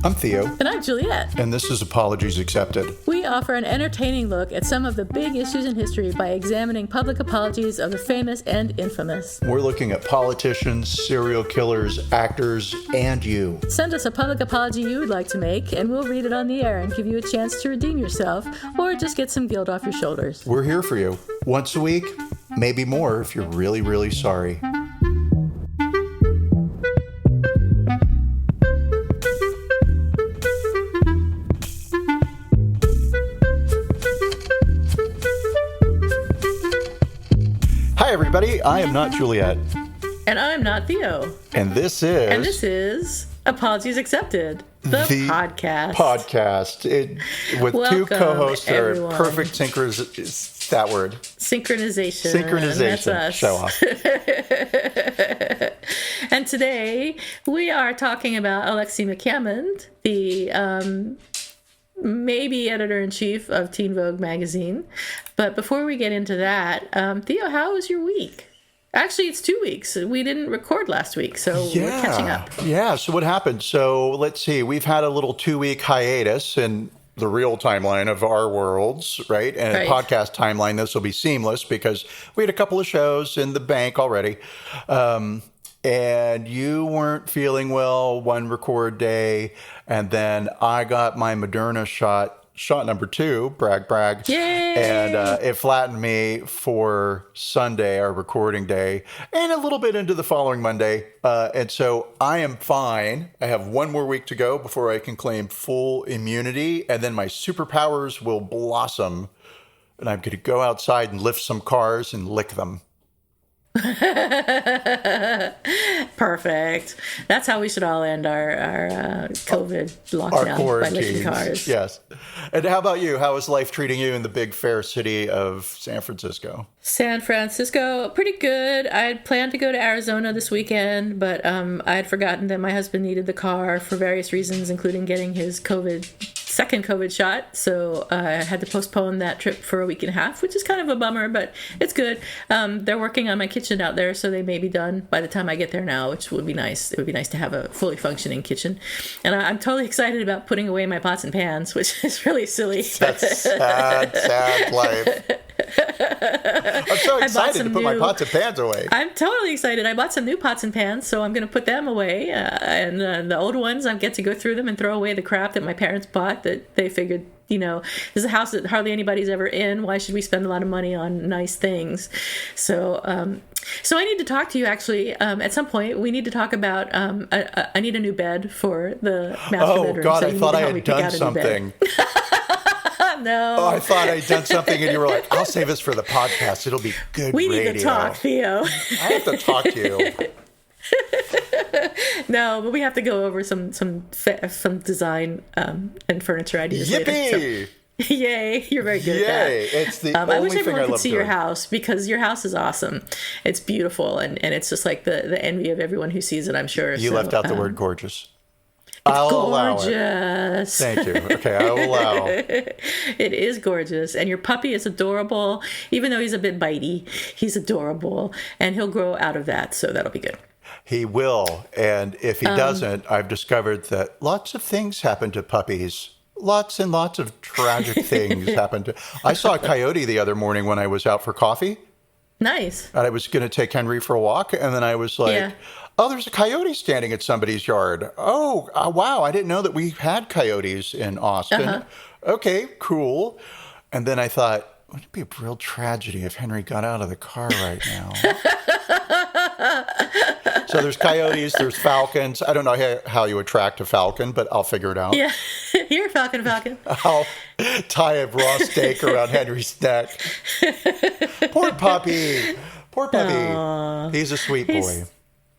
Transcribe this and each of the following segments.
I'm Theo. And I'm Juliet. And this is Apologies Accepted. We offer an entertaining look at some of the big issues in history by examining public apologies of the famous and infamous. We're looking at politicians, serial killers, actors, and you. Send us a public apology you would like to make, and we'll read it on the air and give you a chance to redeem yourself, or just get some guilt off your shoulders. We're here for you. Once a week, maybe more if you're really, really sorry. Hi, everybody. I am not Juliet. And I'm not Theo. And this is Apologies Accepted, the podcast. With Welcome, two co-hosts that are everyone. perfect synchronization. That word. Synchronization. That's us. Show off. And today we are talking about Alexi McCammond, the maybe editor-in-chief of Teen Vogue magazine. But before we get into that, Theo, how was your week? Actually, it's 2 weeks. We didn't record last week, so we're catching up. Yeah, so what happened? So let's see. We've had a little 2-week hiatus in the real timeline of our worlds, right? And a podcast timeline, this will be seamless because we had a couple of shows in the bank already. And you weren't feeling well one record day. And then I got my Moderna shot number 2, brag. Yay! And it flattened me for Sunday, our recording day, and a little bit into the following Monday. And so I am fine. I have one more week to go before I can claim full immunity. And then my superpowers will blossom. And I'm going to go outside and lift some cars and lick them. Perfect. That's how we should all end our COVID lockdown, by licking cars. Yes. And how about you? How is life treating you in the big fair city of San Francisco? San Francisco, pretty good. I had planned to go to Arizona this weekend, but I had forgotten that my husband needed the car for various reasons, including getting his second COVID shot. So I had to postpone that trip for a week and a half, which is kind of a bummer, but it's good. They're working on my kitchen out there, so they may be done by the time I get there now, which would be nice. It would be nice to have a fully functioning kitchen. And I'm totally excited about putting away my pots and pans, which is really silly. That's sad life. I'm so excited to put my pots and pans away. I'm totally excited. I bought some new pots and pans, so I'm going to put them away. And the old ones, I get to go through them and throw away the crap that my parents bought that they figured, this is a house that hardly anybody's ever in. Why should we spend a lot of money on nice things? So I need to talk to you, actually. At some point, we need to talk about, I need a new bed for the master bedroom. Oh, God, so I thought I had done something. No. Oh, I thought I'd done something, and you were like, I'll save this for the podcast. It'll be good we radio. Need to talk, Theo. I have to talk to you. No, but we have to go over some design and furniture ideas later. Yippee! So, yay, you're very good at that. It's the only I wish thing everyone I could love see doing. your house, because your house is awesome. It's beautiful, and it's just like the envy of everyone who sees it, I'm sure. You left out the word gorgeous. It's allow it. Gorgeous. Thank you. Okay, I will allow. It is gorgeous. And your puppy is adorable. Even though he's a bit bitey, he's adorable. And he'll grow out of that, so that'll be good. He will. And if he doesn't, I've discovered that lots of things happen to puppies. Lots and lots of tragic things happen to... I saw a coyote the other morning when I was out for coffee. Nice. And I was going to take Henry for a walk. And then I was like... Oh, there's a coyote standing at somebody's yard. Oh, wow. I didn't know that we had coyotes in Austin. Okay, cool. And then I thought, wouldn't it be a real tragedy if Henry got out of the car right now? So there's coyotes, there's falcons. I don't know how you attract a falcon, but I'll figure it out. Yeah. Here, falcon. I'll tie a raw steak around Henry's neck. Poor puppy. Aww. He's a sweet boy.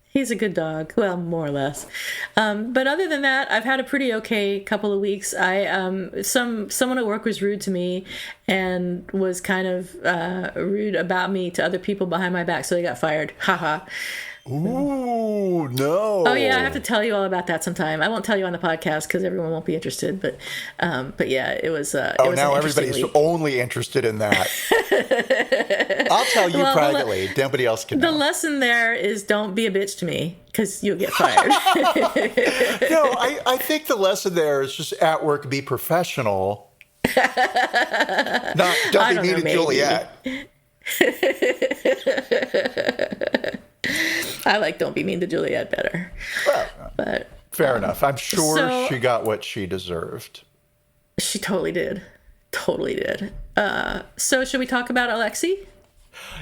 He's a good dog. Well, more or less. But other than that, I've had a pretty okay couple of weeks. Someone at work was rude to me and was kind of rude about me to other people behind my back, so they got fired. Haha. Ooh, no. Oh yeah, I have to tell you all about that sometime. I won't tell you on the podcast because everyone won't be interested. But yeah, it was. It was now an interesting everybody's week. only interested in that. I'll tell you privately. Nobody else can The know. lesson there is don't be a bitch to me because you'll get fired. No, I think the lesson there is just at work, be professional. Don't be mean to Juliet. I like don't be mean to Juliet better. Well, But fair enough. I'm sure she got what she deserved. she totally did. Totally did. So should we talk about Alexi?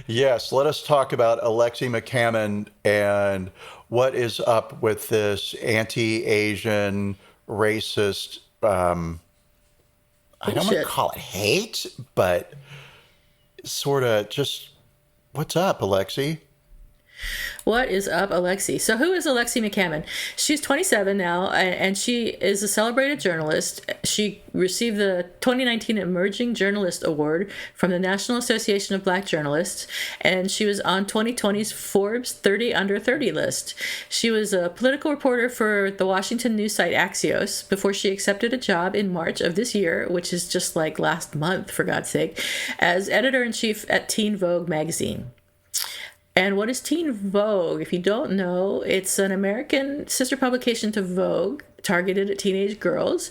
Yes, let us talk about Alexi McCammond and what is up with this anti-Asian, racist, I don't want to Bullshit. call it hate, but sort of just, what's up, Alexi? What is up, Alexi? So who is Alexi McCammond? She's 27 now, and she is a celebrated journalist. She received the 2019 Emerging Journalist Award from the National Association of Black Journalists, and she was on 2020's Forbes 30 Under 30 list. She was a political reporter for the Washington news site Axios before she accepted a job in March of this year, which is just like last month, for God's sake, as editor-in-chief at Teen Vogue magazine. And what is Teen Vogue? If you don't know, it's an American sister publication to Vogue, targeted at teenage girls.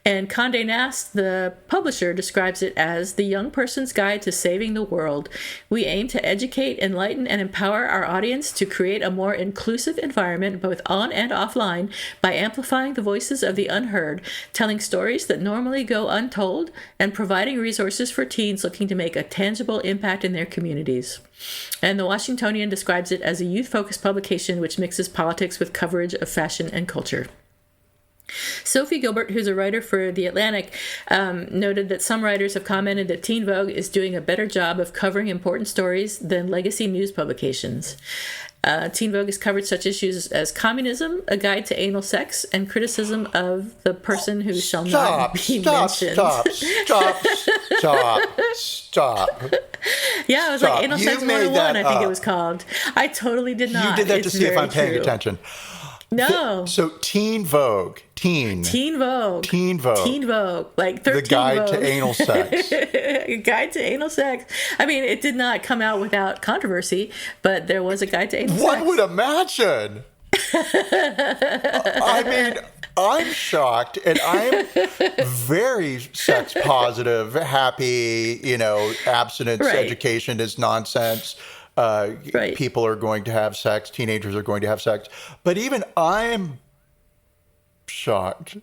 And Condé Nast, the publisher, describes it as the young person's guide to saving the world. We aim to educate, enlighten, and empower our audience to create a more inclusive environment, both on and offline, by amplifying the voices of the unheard, telling stories that normally go untold, and providing resources for teens looking to make a tangible impact in their communities. And the Washingtonian describes it as a youth-focused publication which mixes politics with coverage of fashion and culture. Sophie Gilbert, who's a writer for The Atlantic, noted that some writers have commented that Teen Vogue is doing a better job of covering important stories than legacy news publications. Teen Vogue has covered such issues as communism, a guide to anal sex, and criticism of the person who shall not be mentioned. Stop. Yeah, it was like Anal Sex 101, I think it was called. I totally did not. You did that to It's see if I'm very paying true. attention. No. So Teen Vogue. Teen Vogue. Like 13 The guide Vogue. to anal sex. A guide to anal sex. I mean, it did not come out without controversy, but there was a guide to anal sex. One would imagine. I mean, I'm shocked, and I'm very sex positive, happy, abstinence Right. education is nonsense. Right. People are going to have sex. Teenagers are going to have sex. But even I'm shocked.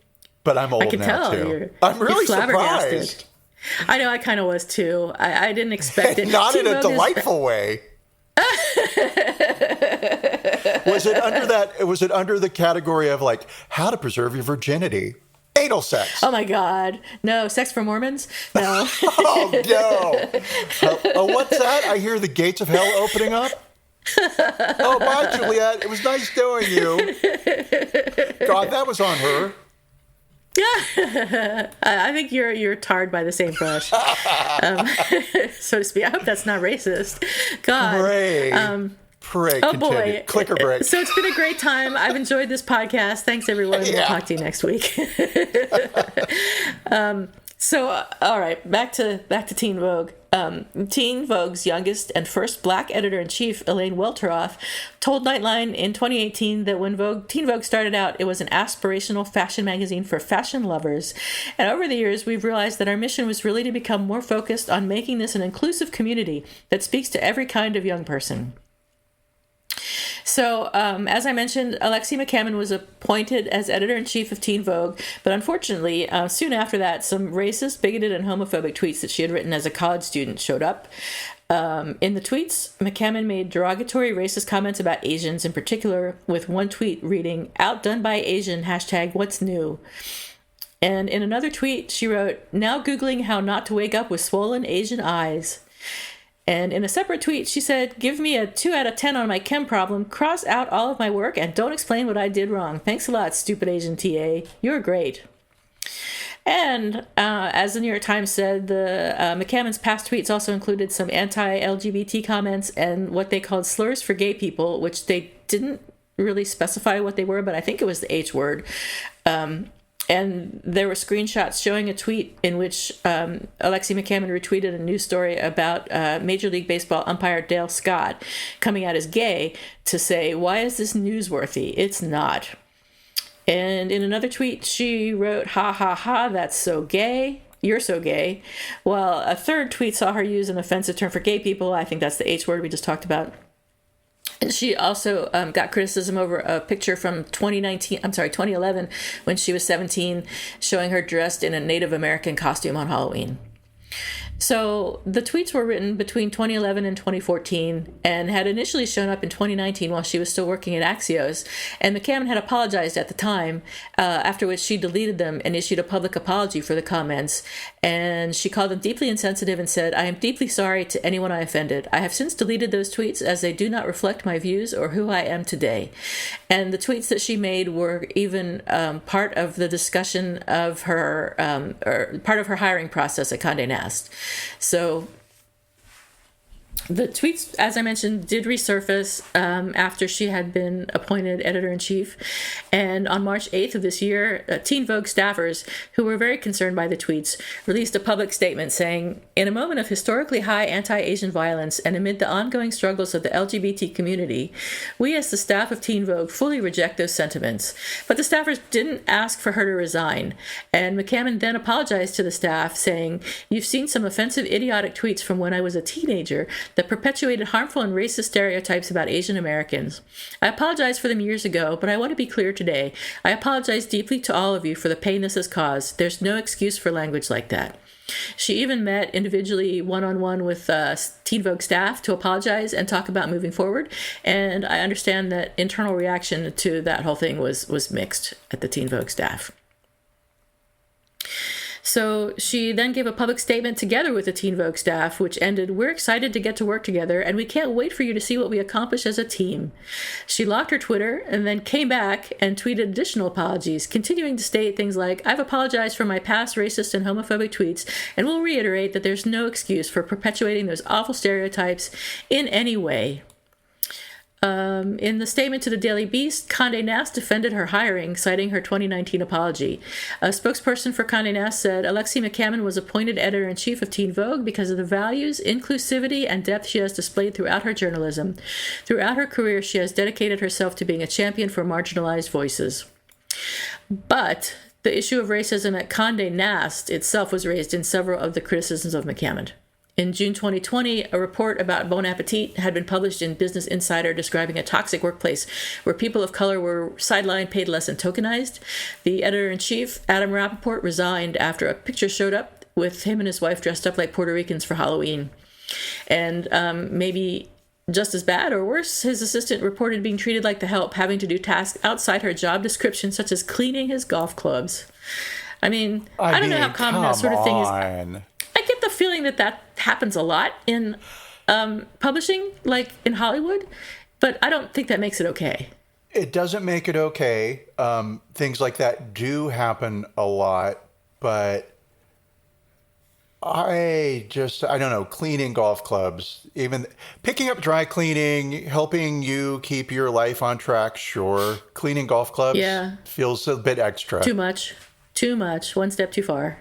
But I'm old can now, tell. too. I'm really you're flabbergasted. surprised. I know, I kind of was too. I didn't expect it. Not Teen in a Vogue is- delightful way. Was it under the category of like how to preserve your virginity? Anal sex. Oh my God. No, sex for Mormons? No. Oh no. What's that? I hear the gates of hell opening up. Oh, bye, Juliet. It was nice knowing you. God, that was on her. I think you're tarred by the same brush, so to speak. I hope that's not racist. God. Pray. Oh Continue. boy. Clicker break. So it's been a great time. I've enjoyed this podcast. Thanks, everyone. We'll talk to you next week. All right, back to Teen Vogue. Teen Vogue's youngest and first black editor-in-chief, Elaine Welteroth, told Nightline in 2018 that when Teen Vogue started out, it was an aspirational fashion magazine for fashion lovers. And over the years, we've realized that our mission was really to become more focused on making this an inclusive community that speaks to every kind of young person. So, as I mentioned, Alexi McCammond was appointed as editor-in-chief of Teen Vogue, but unfortunately, soon after that, some racist, bigoted, and homophobic tweets that she had written as a college student showed up. In the tweets, McCammond made derogatory racist comments about Asians in particular, with one tweet reading, "Outdone by Asian, #what's new." And in another tweet, she wrote, "Now Googling how not to wake up with swollen Asian eyes." And in a separate tweet, she said, "Give me a 2 out of 10 on my chem problem, cross out all of my work, and don't explain what I did wrong. Thanks a lot, stupid Asian TA. You're great." And as the New York Times said, the McCammond's past tweets also included some anti-LGBT comments and what they called slurs for gay people, which they didn't really specify what they were, but I think it was the H word. And there were screenshots showing a tweet in which Alexi McCammond retweeted a news story about Major League Baseball umpire Dale Scott coming out as gay to say, "Why is this newsworthy? It's not." And in another tweet, she wrote, "Ha ha ha, that's so gay. You're so gay." While a third tweet saw her use an offensive term for gay people. I think that's the H word we just talked about. And she also got criticism over a picture from 2011, when she was 17, showing her dressed in a Native American costume on Halloween. So the tweets were written between 2011 and 2014 and had initially shown up in 2019 while she was still working at Axios. And McCammond had apologized at the time, after which she deleted them and issued a public apology for the comments. And she called them deeply insensitive and said, "I am deeply sorry to anyone I offended. I have since deleted those tweets as they do not reflect my views or who I am today." And the tweets that she made were even part of the discussion of her, or part of her hiring process at Condé Nast. So the tweets, as I mentioned, did resurface after she had been appointed editor-in-chief. And on March 8th of this year, Teen Vogue staffers, who were very concerned by the tweets, released a public statement saying, "In a moment of historically high anti-Asian violence and amid the ongoing struggles of the LGBT community, we as the staff of Teen Vogue fully reject those sentiments." But the staffers didn't ask for her to resign. And McCammond then apologized to the staff, saying, "You've seen some offensive, idiotic tweets from when I was a teenager that perpetuated harmful and racist stereotypes about Asian Americans. I apologized for them years ago, but I want to be clear today. I apologize deeply to all of you for the pain this has caused. There's no excuse for language like that." She even met individually one-on-one with Teen Vogue staff to apologize and talk about moving forward. And I understand that internal reaction to that whole thing was mixed at the Teen Vogue staff. So she then gave a public statement together with the Teen Vogue staff, which ended, "We're excited to get to work together, and we can't wait for you to see what we accomplish as a team." She locked her Twitter and then came back and tweeted additional apologies, continuing to state things like, "I've apologized for my past racist and homophobic tweets, and will reiterate that there's no excuse for perpetuating those awful stereotypes in any way." In the statement to the Daily Beast, Condé Nast defended her hiring, citing her 2019 apology. A spokesperson for Condé Nast said, "Alexi McCammond was appointed editor-in-chief of Teen Vogue because of the values, inclusivity, and depth she has displayed throughout her journalism. Throughout her career, she has dedicated herself to being a champion for marginalized voices." But the issue of racism at Condé Nast itself was raised in several of the criticisms of McCammond. In June 2020, a report about Bon Appetit had been published in Business Insider describing a toxic workplace where people of color were sidelined, paid less, and tokenized. The editor-in-chief, Adam Rappaport, resigned after a picture showed up with him and his wife dressed up like Puerto Ricans for Halloween. And maybe just as bad or worse, his assistant reported being treated like the help, having to do tasks outside her job description, such as cleaning his golf clubs. I mean, I don't know how common that sort of thing is. I get the feeling that happens a lot in publishing, like in Hollywood, but I don't think that makes it okay. It doesn't make it okay. Things like that do happen a lot, but I don't know, cleaning golf clubs, even picking up dry cleaning, helping you keep your life on track, sure. Cleaning golf clubs feels a bit extra. Too much. One step too far.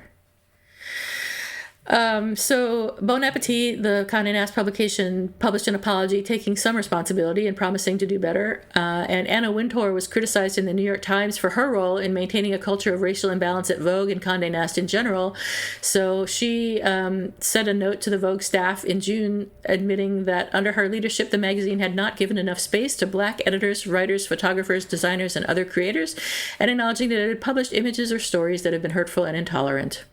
So Bon Appetit, the Condé Nast publication, published an apology taking some responsibility and promising to do better. And Anna Wintour was criticized in the New York Times for her role in maintaining a culture of racial imbalance at Vogue and Condé Nast in general. So she sent a note to the Vogue staff in June admitting that under her leadership, the magazine had not given enough space to Black editors, writers, photographers, designers, and other creators, and acknowledging that it had published images or stories that had been hurtful and intolerant.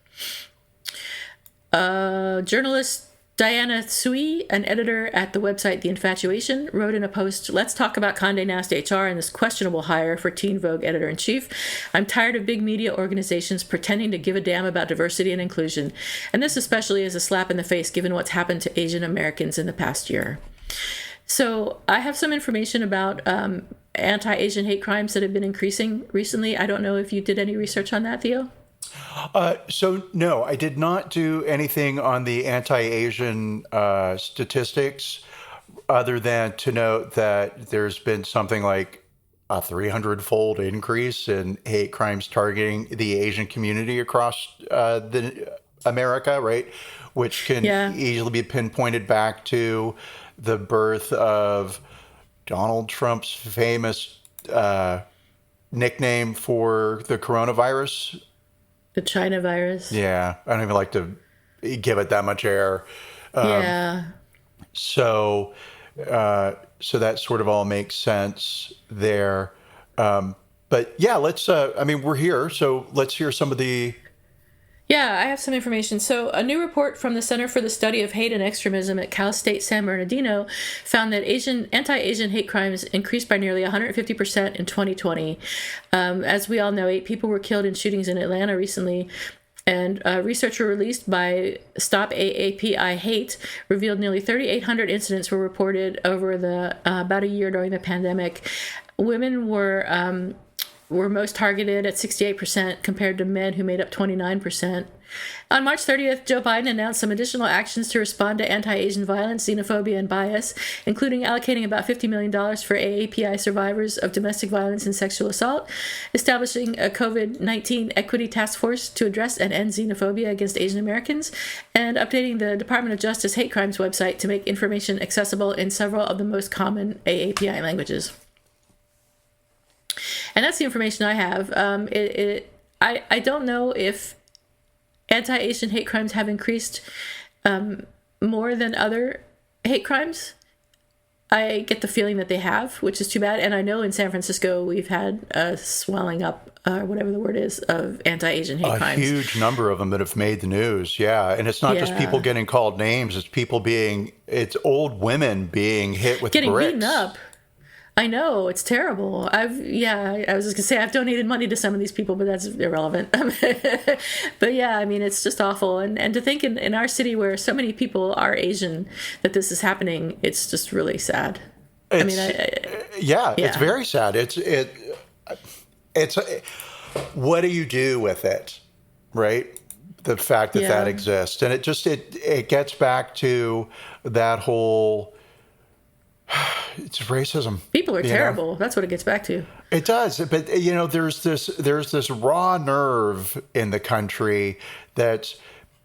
Journalist Diana Tsui, an editor at the website The Infatuation, wrote in a post, "Let's talk about Condé Nast HR and this questionable hire for Teen Vogue editor-in-chief. I'm tired of big media organizations pretending to give a damn about diversity and inclusion, and this especially is a slap in the face given what's happened to Asian Americans in the past year." So I have some information about anti-Asian hate crimes that have been increasing recently. I don't know if you did any research on that, Theo? So no, I did not do anything on the anti-Asian statistics, other than to note that there's been something like a 300-fold increase in hate crimes targeting the Asian community across the America, right? Which can easily be pinpointed back to the birth of Donald Trump's famous nickname for the coronavirus. The China virus. Yeah, I don't even like to give it that much air. Yeah. So that sort of all makes sense there. But yeah, let's, we're here, so let's hear some of the... Yeah, I have some information. So a new report from the Center for the Study of Hate and Extremism at Cal State San Bernardino found that anti-Asian hate crimes increased by nearly 150% in 2020. As we all know, 8 people were killed in shootings in Atlanta recently. And research released by Stop AAPI Hate revealed nearly 3,800 incidents were reported over the about a year during the pandemic. Women were most targeted at 68% compared to men who made up 29%. On March 30th, Joe Biden announced some additional actions to respond to anti-Asian violence, xenophobia, and bias, including allocating about $50 million for AAPI survivors of domestic violence and sexual assault, establishing a COVID-19 equity task force to address and end xenophobia against Asian Americans, and updating the Department of Justice hate crimes website to make information accessible in several of the most common AAPI languages. And that's the information I have. I don't know if anti-Asian hate crimes have increased more than other hate crimes. I get the feeling that they have, which is too bad. And I know in San Francisco we've had a swelling up, whatever the word is, of anti-Asian hate crimes. A huge number of them that have made the news, yeah. And it's not just people getting called names, it's old women being hit with getting bricks. Beaten up. I know, it's terrible. I was just gonna say I've donated money to some of these people, but that's irrelevant. But yeah, I mean, it's just awful. And to think in our city where so many people are Asian that this is happening, it's just really sad. It's very sad. It's what do you do with it, right? The fact that exists, and it gets back to that whole. It's racism. People are terrible. That's what it gets back to. It does. But, there's this raw nerve in the country that's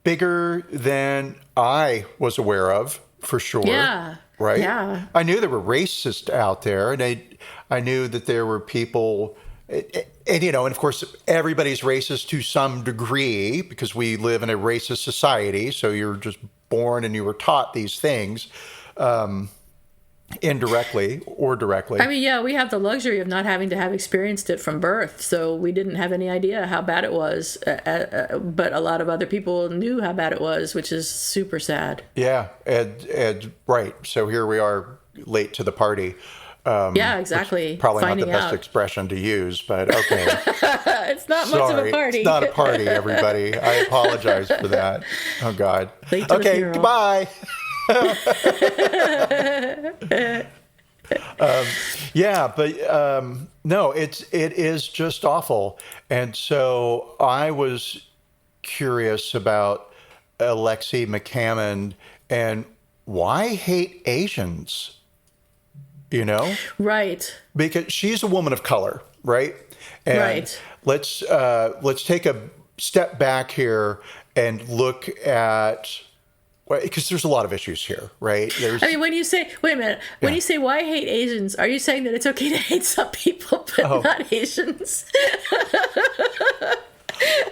bigger than I was aware of, for sure. Yeah. Right? Yeah. I knew there were racists out there, and I knew that there were people, and of course, everybody's racist to some degree because we live in a racist society. So you're just born and you were taught these things. Indirectly or directly. I mean, yeah, we have the luxury of not having to have experienced it from birth, so we didn't have any idea how bad it was. But a lot of other people knew how bad it was, which is super sad. Yeah, and right. So here we are, late to the party. Yeah, exactly. Probably not the best expression to use, but okay. It's not much of a party. It's not a party, everybody. I apologize for that. Oh, God. Okay, goodbye. No, it is just awful. And so I was curious about Alexi McCammond and why hate Asians, Right. Because she's a woman of color, right? And right. Let's take a step back here and look at... Because there's a lot of issues here, right? When you say, wait a minute, when you say why hate Asians, are you saying that it's okay to hate some people but not Asians?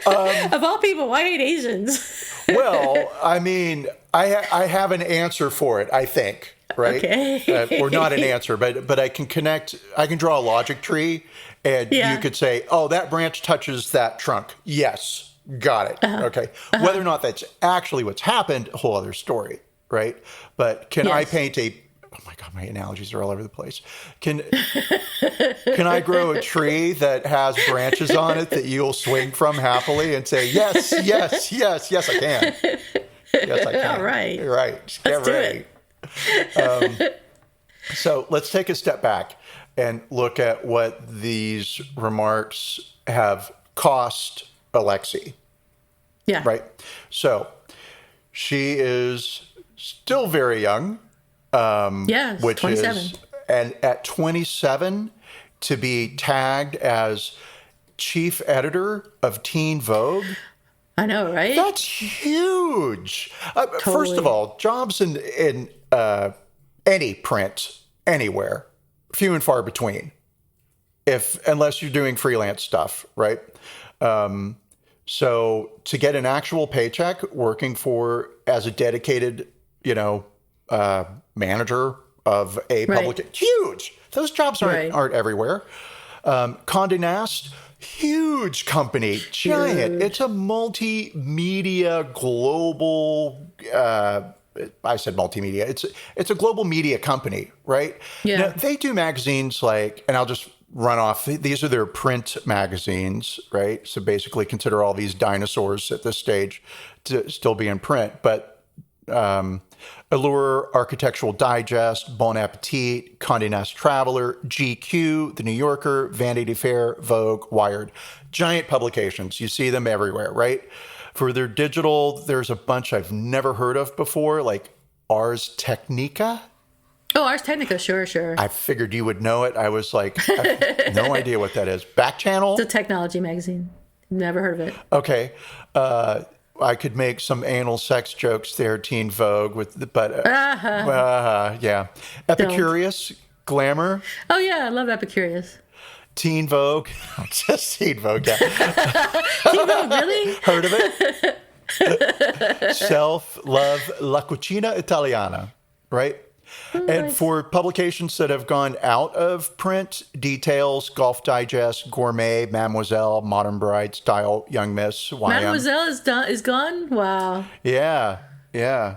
Of all people, why hate Asians? Well, I mean, I have an answer for it, I think, right? Okay. Or not an answer, but I can draw a logic tree, and you could say, oh, that branch touches that trunk. Yes. Got it. Okay. Whether or not that's actually what's happened, a whole other story, right? But can I paint oh my God, my analogies are all over the place. Can I grow a tree that has branches on it that you'll swing from happily and say, yes, I can. Yes, I can. All right. You're right. Let's do it. So let's take a step back and look at what these remarks have cost Alexi. Yeah. Right. So she is still very young, Yeah, which 27. is, and at 27, to be tagged as chief editor of Teen Vogue. I know, right? That's huge. First Totally. of all, jobs in any print anywhere, few and far between, unless you're doing freelance stuff, right? So to get an actual paycheck working as a dedicated, manager of a public, huge. Those jobs aren't everywhere. Condé Nast, huge company, giant. Huge. It's a multimedia global. I said multimedia. It's a global media company, right? Yeah. Now, they do magazines and I'll just run off. These are their print magazines, right? So basically, consider all these dinosaurs at this stage to still be in print, but. Allure, Architectural Digest, Bon Appetit, Condé Nast Traveler, GQ, The New Yorker, Vanity Fair, Vogue, Wired. Giant publications. You see them everywhere, right? For their digital, there's a bunch I've never heard of before, like Ars Technica. Oh, Ars Technica, sure. I figured you would know it. I was like, I have no idea what that is. Back Channel? It's a technology magazine. Never heard of it. Okay. I could make some anal sex jokes there, Teen Vogue, yeah. Epicurious, Glamour. Oh, yeah, I love Epicurious. Teen Vogue. Just Teen Vogue, yeah. Teen Vogue, really? Heard of it? Self-Love, La Cucina Italiana, right? And for publications that have gone out of print, Details, Golf Digest, Gourmet, Mademoiselle, Modern Bride, Style, Young Miss, YM. Mademoiselle is gone? Wow. Yeah.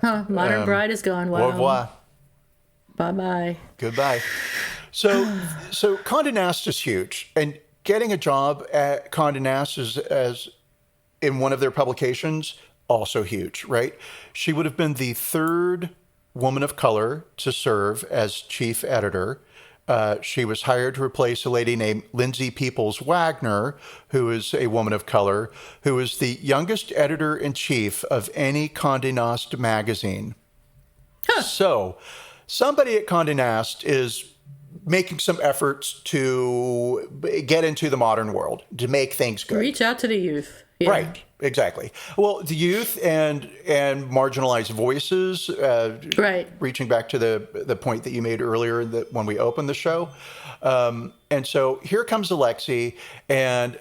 Huh, Modern Bride is gone. Wow. Au revoir. Bye-bye. Goodbye. So Condé Nast is huge. And getting a job at Condé Nast as in one of their publications, also huge, right? She would have been the third woman of color to serve as chief editor. She was hired to replace a lady named Lindsay Peoples Wagner, who is a woman of color, who is the youngest editor-in-chief of any Condé Nast magazine. Huh. So somebody at Condé Nast is making some efforts to get into the modern world, to make things good. Reach out to the youth. Yeah. Right. Exactly. Well, the youth and marginalized voices, reaching back to the point that you made earlier when we opened the show. And so here comes Alexi, and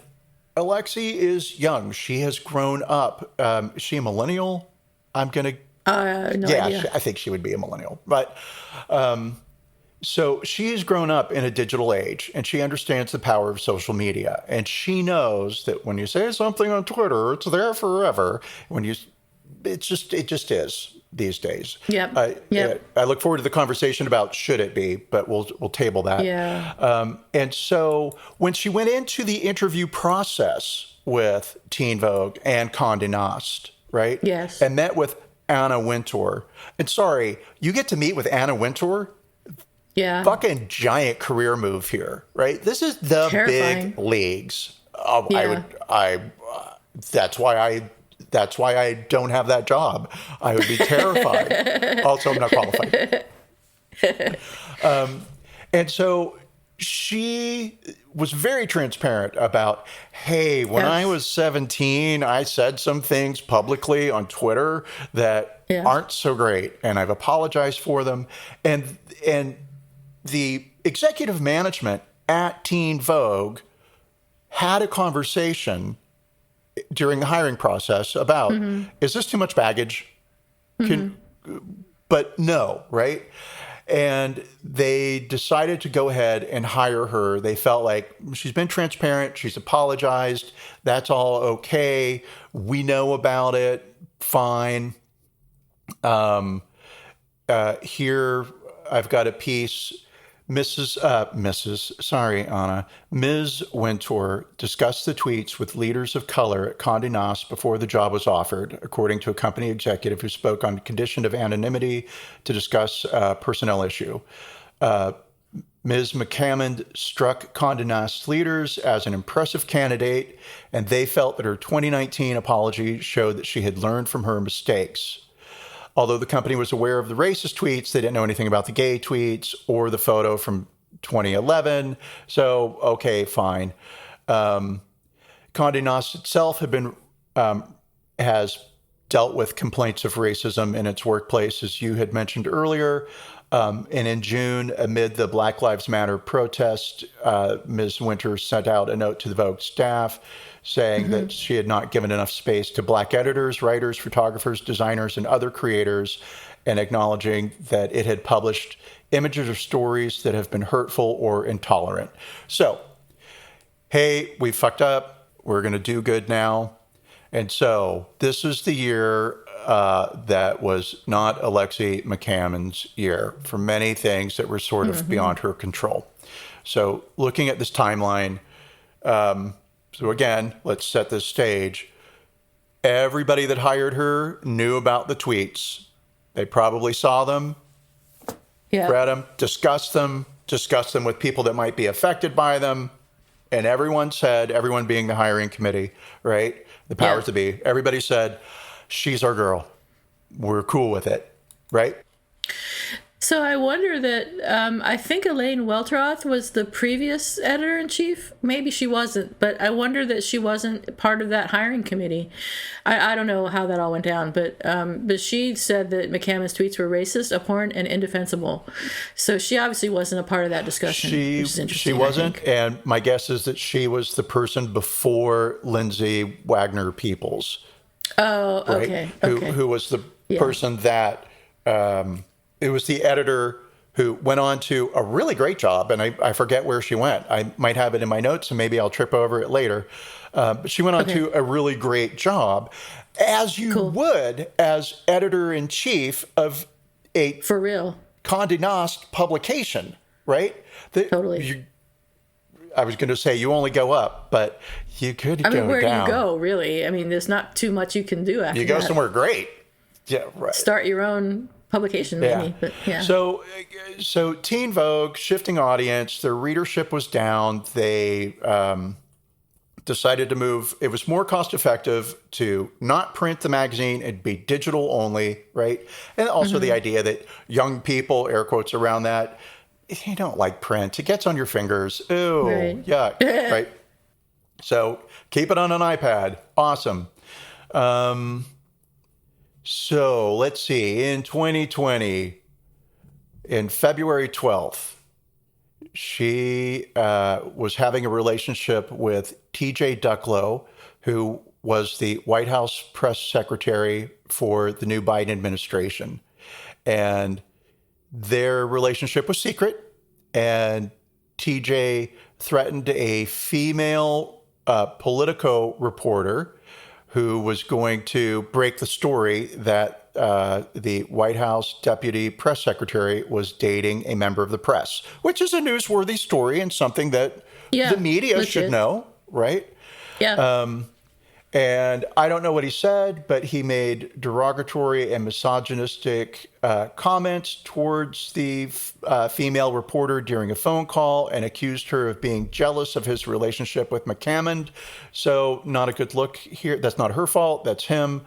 Alexi is young. She has grown up. Is she a millennial? No idea. I think she would be a millennial. But so she's grown up in a digital age, and she understands the power of social media. And she knows that when you say something on Twitter, it's there forever. It just is these days. Yep. I look forward to the conversation about should it be, but we'll table that. Yeah. And so when she went into the interview process with Teen Vogue and Condé Nast, right? Yes. And met with Anna Wintour. And sorry, you get to meet with Anna Wintour. Yeah. Fucking giant career move here, right? This is the Terrifying. Big leagues. Yeah. That's why I don't have that job. I would be terrified. Also, I'm not qualified. And so she was very transparent about, hey, when I was 17, I said some things publicly on Twitter that aren't so great, and I've apologized for them. And the executive management at Teen Vogue had a conversation during the hiring process about, is this too much baggage? But no, right? And they decided to go ahead and hire her. They felt like she's been transparent. She's apologized. That's all okay. We know about it. Fine. Here, I've got a piece. Ms. Wintour discussed the tweets with leaders of color at Condé Nast before the job was offered, according to a company executive who spoke on condition of anonymity to discuss a personnel issue. Ms. McCammond struck Condé Nast leaders as an impressive candidate, and they felt that her 2019 apology showed that she had learned from her mistakes. Although the company was aware of the racist tweets, they didn't know anything about the gay tweets or the photo from 2011. So, okay, fine. Condé Nast itself has dealt with complaints of racism in its workplace, as you had mentioned earlier. And in June, amid the Black Lives Matter protest, Ms. Winters sent out a note to the Vogue staff saying that she had not given enough space to Black editors, writers, photographers, designers, and other creators, and acknowledging that it had published images or stories that have been hurtful or intolerant. So, hey, we fucked up. We're going to do good now. And so this is the year that was not Alexi McCammond's year for many things that were sort of beyond her control. So looking at this timeline, so again, let's set this stage. Everybody that hired her knew about the tweets. They probably saw them, read them, discussed them with people that might be affected by them. And everyone being the hiring committee, right? The powers to be, everybody said, she's our girl. We're cool with it, right? So I wonder that I think Elaine Welteroth was the previous editor-in-chief. Maybe she wasn't, but I wonder that she wasn't part of that hiring committee. I don't know how that all went down, but she said that McCammond's tweets were racist, abhorrent, and indefensible. So she obviously wasn't a part of that discussion. She wasn't, and my guess is that she was the person before Lindsay Wagner Peoples. Oh, right? Okay. Who was the person that... it was the editor who went on to a really great job, and I forget where she went. I might have it in my notes, and maybe I'll trip over it later. But she went on to a really great job, as you would as editor-in-chief of a for real Condé Nast publication, right? Totally. I was going to say you only go up, but you could go down. Where do you go, really? I mean, there's not too much you can do after that. You go somewhere great. Yeah, right. Start your own publication, maybe. But So Teen Vogue, shifting audience, their readership was down. They decided to move. It was more cost effective to not print the magazine and be digital only, right? And also the idea that young people, air quotes around that, you don't like print. It gets on your fingers. Ew, yuck, right? So keep it on an iPad. Awesome. So let's see, in 2020, in February 12th, she was having a relationship with TJ Ducklow, who was the White House press secretary for the new Biden administration. And their relationship was secret, and TJ threatened a female Politico reporter who was going to break the story that the White House deputy press secretary was dating a member of the press, which is a newsworthy story and something that the media should know, right? Yeah. And I don't know what he said, but he made derogatory and misogynistic comments towards the female reporter during a phone call and accused her of being jealous of his relationship with McCammond. So not a good look here. That's not her fault. That's him.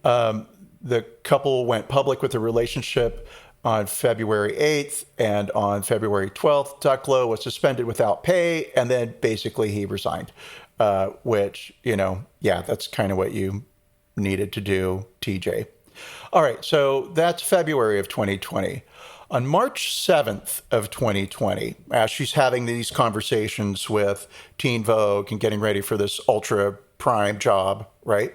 The couple went public with the relationship on February 8th, and on February 12th, Ducklow was suspended without pay, and then basically he resigned. Which, that's kind of what you needed to do, TJ. All right, so that's February of 2020. On March 7th of 2020, as she's having these conversations with Teen Vogue and getting ready for this ultra prime job, right?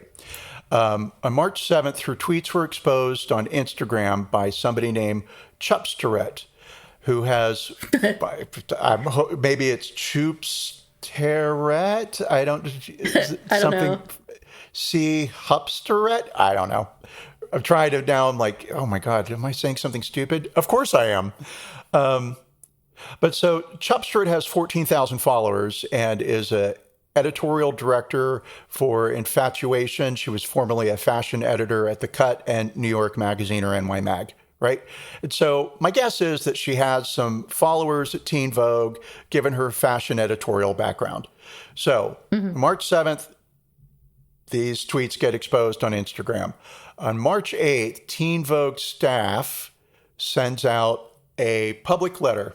On March 7th, her tweets were exposed on Instagram by somebody named Chupsterette, who has, maybe it's Choops Terret? I don't know. C. Hupsterette? I don't know. I've tried it now. I'm like, oh my God, am I saying something stupid? Of course I am. But so Chupsterette has 14,000 followers and is a editorial director for Infatuation. She was formerly a fashion editor at The Cut and New York Magazine, or NY Mag. Right. And so my guess is that she has some followers at Teen Vogue, given her fashion editorial background. So March 7th, these tweets get exposed on Instagram. On March 8th, Teen Vogue staff sends out a public letter,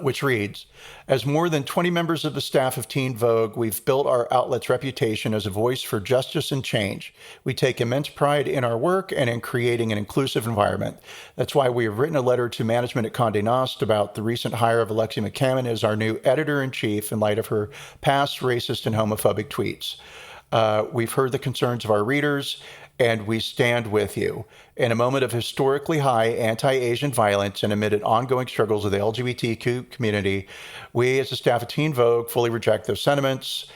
which reads, as more than 20 members of the staff of Teen Vogue, we've built our outlet's reputation as a voice for justice and change. We take immense pride in our work and in creating an inclusive environment. That's why we have written a letter to management at Condé Nast about the recent hire of Alexi McCammond as our new editor-in-chief in light of her past racist and homophobic tweets. We've heard the concerns of our readers, and we stand with you. In a moment of historically high anti-Asian violence and amid ongoing struggles of the LGBTQ community, we as the staff of Teen Vogue fully reject those sentiments.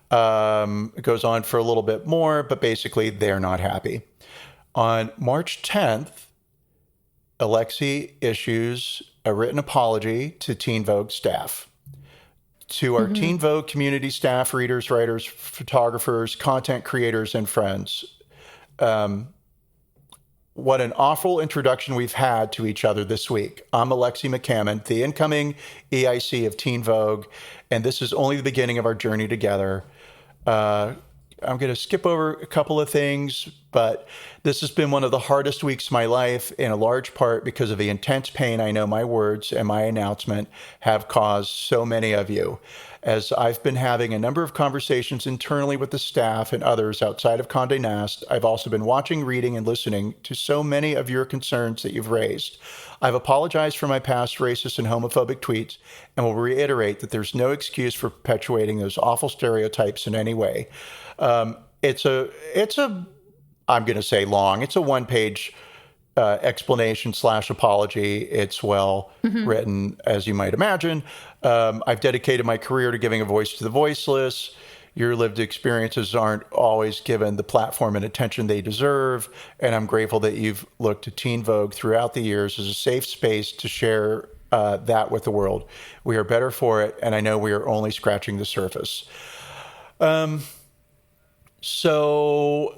It goes on for a little bit more, but basically they're not happy. On March 10th, Alexi issues a written apology to Teen Vogue staff. To our Teen Vogue community staff, readers, writers, photographers, content creators, and friends, what an awful introduction we've had to each other this week. I'm Alexi McCammond, the incoming EIC of Teen Vogue, and this is only the beginning of our journey together. I'm going to skip over a couple of things, but this has been one of the hardest weeks of my life, in a large part because of the intense pain I know my words and my announcement have caused so many of you. As I've been having a number of conversations internally with the staff and others outside of Condé Nast, I've also been watching, reading, and listening to so many of your concerns that you've raised. I've apologized for my past racist and homophobic tweets and will reiterate that there's no excuse for perpetuating those awful stereotypes in any way. It's a I'm going to say long. It's a one-page explanation / apology. It's well written, as you might imagine. I've dedicated my career to giving a voice to the voiceless. Your lived experiences aren't always given the platform and attention they deserve, and I'm grateful that you've looked to Teen Vogue throughout the years as a safe space to share that with the world. We are better for it, and I know we are only scratching the surface. So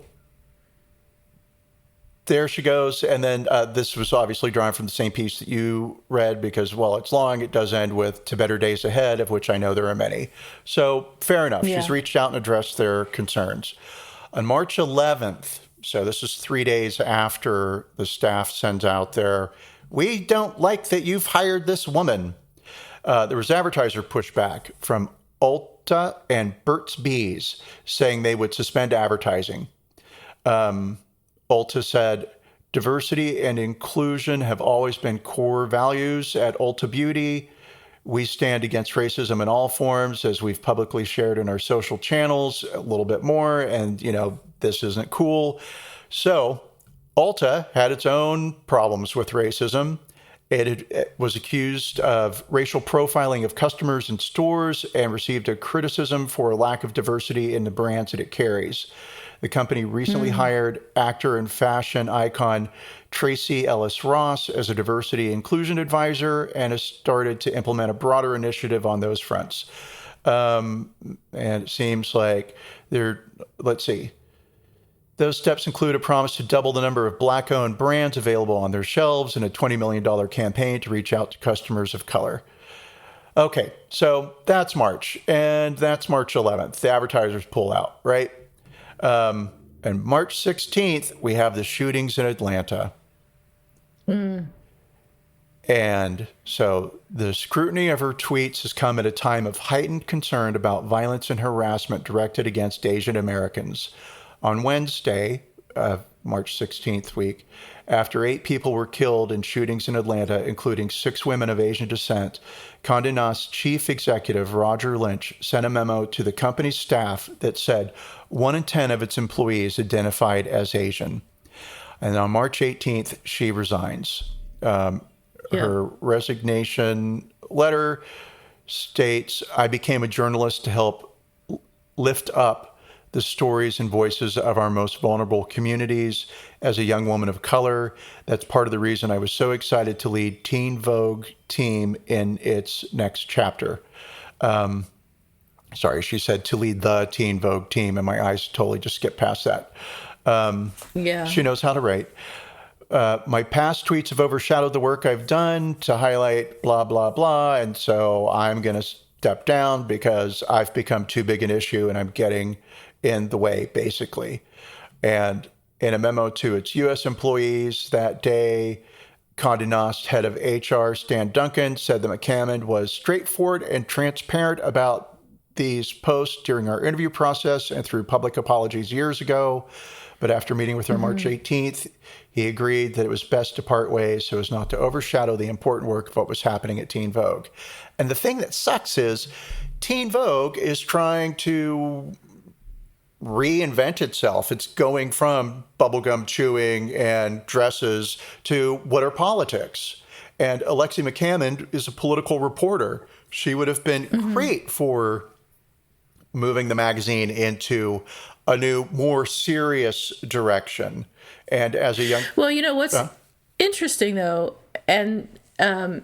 there she goes. And then this was obviously drawn from the same piece that you read because, while it's long, it does end with "to better days ahead," of which I know there are many. So fair enough. Yeah. She's reached out and addressed their concerns. On March 11th, so this is 3 days after the staff sends out their, "We don't like that you've hired this woman." There was advertiser pushback from Ulta and Burt's Bees saying they would suspend advertising. Ulta said, "Diversity and inclusion have always been core values at Ulta Beauty. We stand against racism in all forms, as we've publicly shared in our social channels a little bit more. And, this isn't cool." So Ulta had its own problems with racism. It was accused of racial profiling of customers in stores and received a criticism for a lack of diversity in the brands that it carries. The company recently hired actor and fashion icon Tracy Ellis Ross as a diversity inclusion advisor and has started to implement a broader initiative on those fronts. And it seems like let's see. Those steps include a promise to double the number of Black-owned brands available on their shelves and a $20 million campaign to reach out to customers of color. Okay, so that's March, and that's March 11th. The advertisers pull out, right? And March 16th, we have the shootings in Atlanta. And so the scrutiny of her tweets has come at a time of heightened concern about violence and harassment directed against Asian Americans. On Wednesday, March 16th week, after 8 people were killed in shootings in Atlanta, including 6 women of Asian descent, Condé Nast chief executive Roger Lynch sent a memo to the company's staff that said 1 in 10 of its employees identified as Asian. And on March 18th, she resigns. Her resignation letter states, "I became a journalist to help lift up the stories and voices of our most vulnerable communities as a young woman of color. That's part of the reason I was so excited to lead Teen Vogue team in its next chapter." Sorry, she said to lead the Teen Vogue team, and my eyes totally just skipped past that. She knows how to write. "My past tweets have overshadowed the work I've done to highlight blah, blah, blah. And so I'm going to step down because I've become too big an issue and I'm getting in the way, basically. And in a memo to its U.S. employees that day, Condé Nast head of HR, Stan Duncan, said that McCammond was straightforward and transparent about these posts during our interview process and through public apologies years ago. But after meeting with her on March 18th, he agreed that it was best to part ways so as not to overshadow the important work of what was happening at Teen Vogue. And the thing that sucks is Teen Vogue is trying to reinvent itself. It's going from bubblegum chewing and dresses to what are politics. And Alexi McCammond is a political reporter. She would have been great for moving the magazine into a new, more serious direction. And as a young... Well, you know, what's interesting, though, and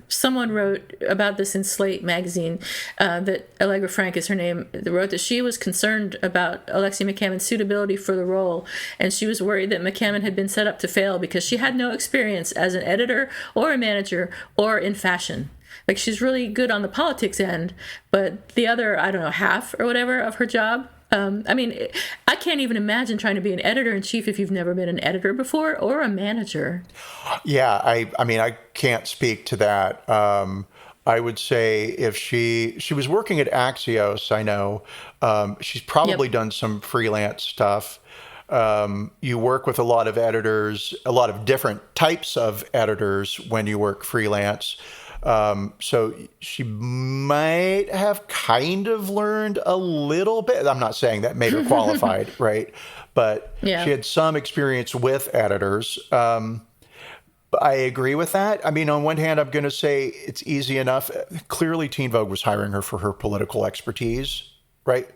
someone wrote about this in Slate magazine, that Allegra Frank is her name, wrote that she was concerned about Alexi McCammond's suitability for the role, and she was worried that McCammond had been set up to fail because she had no experience as an editor or a manager or in fashion. Like, she's really good on the politics end, but the other, I don't know, half or whatever of her job, I mean, I can't even imagine trying to be an editor-in-chief if you've never been an editor before or a manager. Yeah, I mean, I can't speak to that. I would say if she was working at Axios, I know, she's probably done some freelance stuff. You work with a lot of editors, a lot of different types of editors when you work freelance. So she might have kind of learned a little bit. I'm not saying that made her qualified, right? But she had some experience with editors. I agree with that. I mean, on one hand, I'm going to say it's easy enough. Clearly, Teen Vogue was hiring her for her political expertise, right?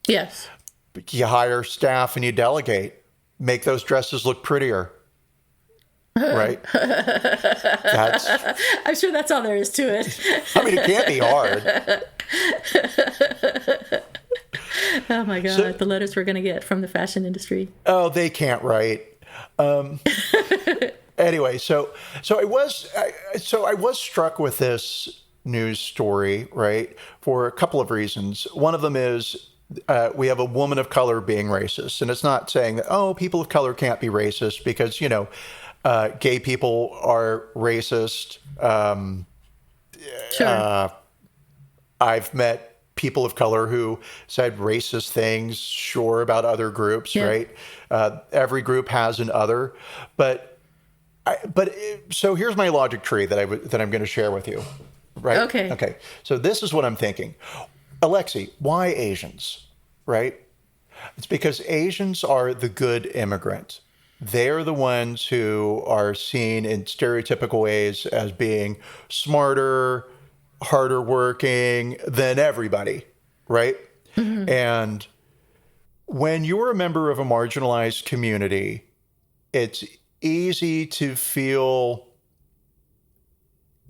Yes. You hire staff and you delegate. Make those dresses look prettier. Right? I'm sure that's all there is to it. I mean, it can't be hard. Oh my God, the letters we're going to get from the fashion industry. Oh, they can't write. Anyway, so I was struck with this news story, right, for a couple of reasons. One of them is we have a woman of color being racist, and it's not saying that, oh, people of color can't be racist because, you know, gay people are racist. Sure. I've met people of color who said racist things, sure, about other groups, right? Every group has an other. So here's my logic tree that I'm going to share with you, right? Okay. So this is what I'm thinking. Alexi, why Asians, right? It's because Asians are the good immigrant. They're the ones who are seen in stereotypical ways as being smarter, harder working than everybody, right? And when you're a member of a marginalized community, it's easy to feel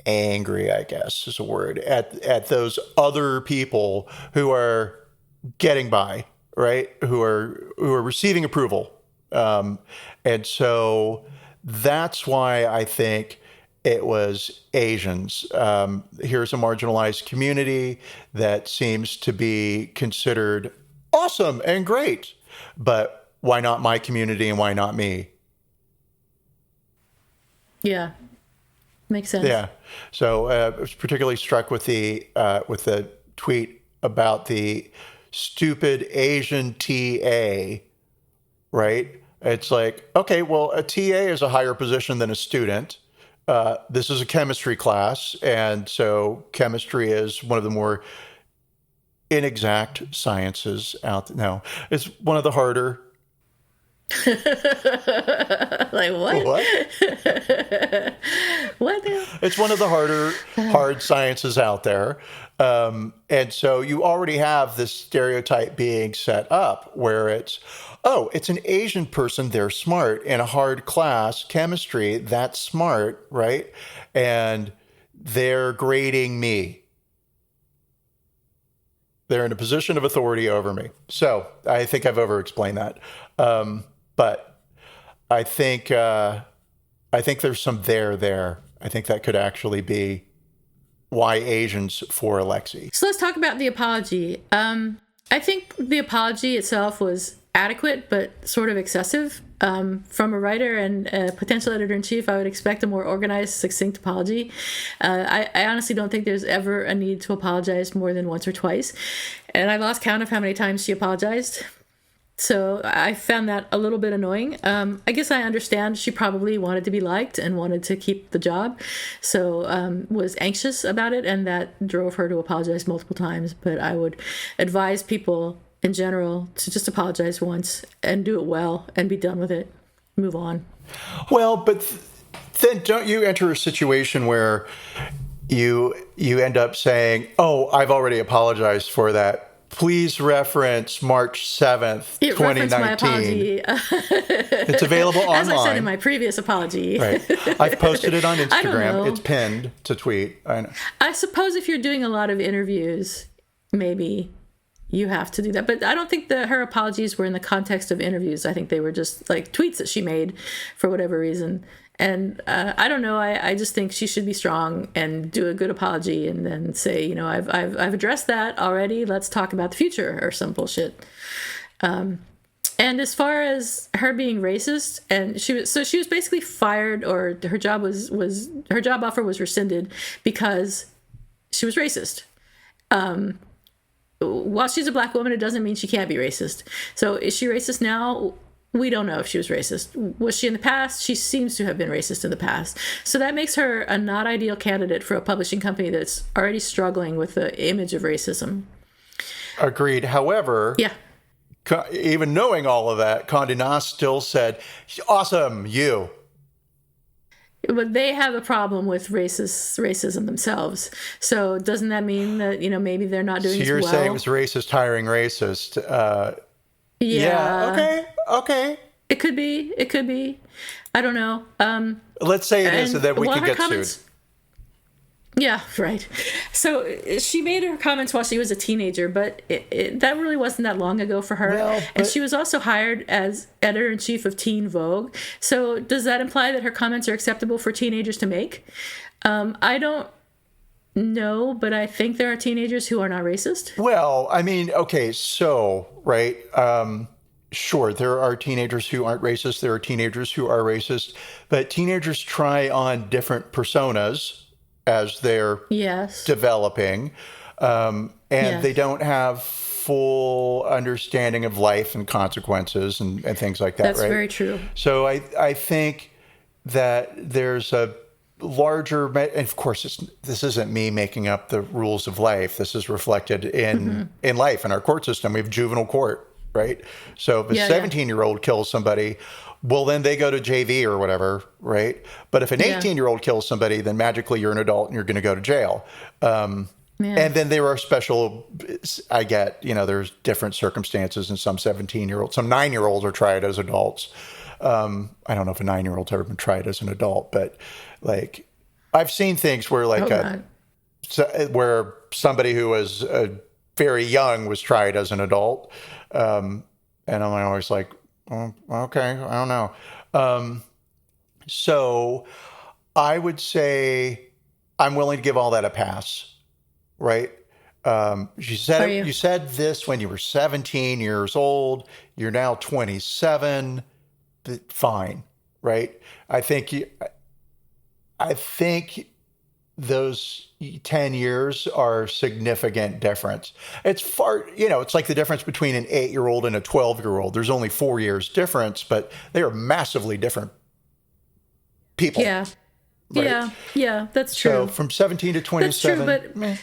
angry, I guess is a word, at those other people who are getting by, right? Who are receiving approval. And so that's why I think it was Asians. Here's a marginalized community that seems to be considered awesome and great, but why not my community and why not me? Yeah, makes sense. Yeah. So I was particularly struck with the tweet about the stupid Asian TA, right? It's like, okay, well, a TA is a higher position than a student. This is a chemistry class, and so chemistry is one of the more inexact sciences out there. No, it's one of the harder. Like what? What? What? It's one of the hard sciences out there. And so you already have this stereotype being set up where it's an Asian person, they're smart. In a hard class, chemistry, that's smart, right? And they're grading me. They're in a position of authority over me. So I think I've overexplained that. But I think there's some there. I think that could actually be why Asians for Alexi. So let's talk about the apology. I think the apology itself was adequate, but sort of excessive. From a writer and a potential editor-in-chief, I would expect a more organized, succinct apology. I honestly don't think there's ever a need to apologize more than once or twice. And I lost count of how many times she apologized. So I found that a little bit annoying. I guess I understand she probably wanted to be liked and wanted to keep the job, so was anxious about it, and that drove her to apologize multiple times. But I would advise people in general to just apologize once and do it well and be done with it. Move on. Well, but then don't you enter a situation where you end up saying, "Oh, I've already apologized for that. Please reference March 7th, It 2019. referenced my apology. It's available online. As I said in my previous apology. Right. I've posted it on I don't know. Instagram. It's pinned to tweet. I know. I suppose if you're doing a lot of interviews, maybe you have to do that. But I don't think that her apologies were in the context of interviews. I think they were just like tweets that she made for whatever reason. And I don't know. I just think she should be strong and do a good apology and then say, you know, I've addressed that already. Let's talk about the future or some bullshit. And as far as her being racist, and she was basically fired, or her job her job offer was rescinded because she was racist. While she's a black woman, it doesn't mean she can't be racist. So is she racist now? We don't know if she was racist. Was she in the past? She seems to have been racist in the past. So that makes her a not ideal candidate for a publishing company that's already struggling with the image of racism. Agreed. However, yeah, even knowing all of that, Condé Nast still said, "Awesome, you." But they have a problem with racism themselves. So doesn't that mean that, you know, maybe they're not doing as well? So you're saying it was racist hiring racist. Yeah. Okay. It could be. I don't know. Let's say it is, so that we can get sued. Yeah, right. So she made her comments while she was a teenager, but that really wasn't that long ago for her. Well, and she was also hired as editor-in-chief of Teen Vogue. So does that imply that her comments are acceptable for teenagers to make? I don't know, but I think there are teenagers who are not racist. Well, I mean, okay, so, right, sure, there are teenagers who aren't racist. There are teenagers who are racist. But teenagers try on different personas as they're developing. And they don't have full understanding of life and consequences and things like that, That's right? very true. So I think that there's a larger, and of course, this isn't me making up the rules of life. This is reflected in life, in our court system. We have juvenile court, right? So if a 17-year-old kills somebody, well, then they go to JV or whatever, right? But if an 18-year-old kills somebody, then magically you're an adult and you're going to go to jail. And then there are special, I get, you know, there's different circumstances, and some 17-year-olds, some 9-year-olds are tried as adults. I don't know if a 9-year-old's ever been tried as an adult, but like I've seen things where where somebody who was very young was tried as an adult. And I'm always like, oh, okay, I don't know. So I would say I'm willing to give all that a pass, right? You said this when you were 17 years old. You're now 27. Fine, right? I think those 10 years are significant difference. It's far, it's like the difference between an 8-year-old and a 12-year-old. There's only 4 years difference, but they are massively different people. Yeah. Right? Yeah, that's true. So from 17 to 27. That's true,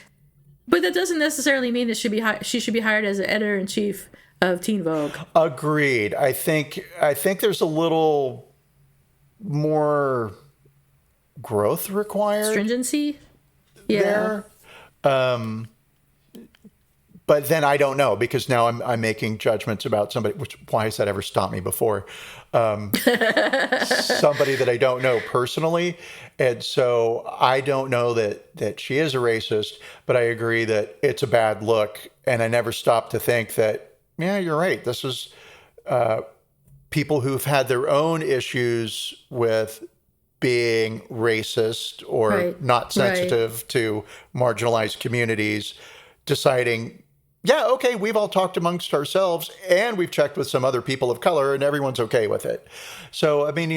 but that doesn't necessarily mean that she should be hired as an editor-in-chief of Teen Vogue. Agreed. I think there's a little more growth required. Stringency? Yeah. There. But then I don't know, because now I'm making judgments about somebody, why has that ever stopped me before? Somebody that I don't know personally. And so I don't know that she is a racist, but I agree that it's a bad look. And I never stopped to think that, yeah, you're right. This is people who've had their own issues with being racist or not sensitive to marginalized communities, deciding, yeah, okay, we've all talked amongst ourselves and we've checked with some other people of color and everyone's okay with it. So, I mean,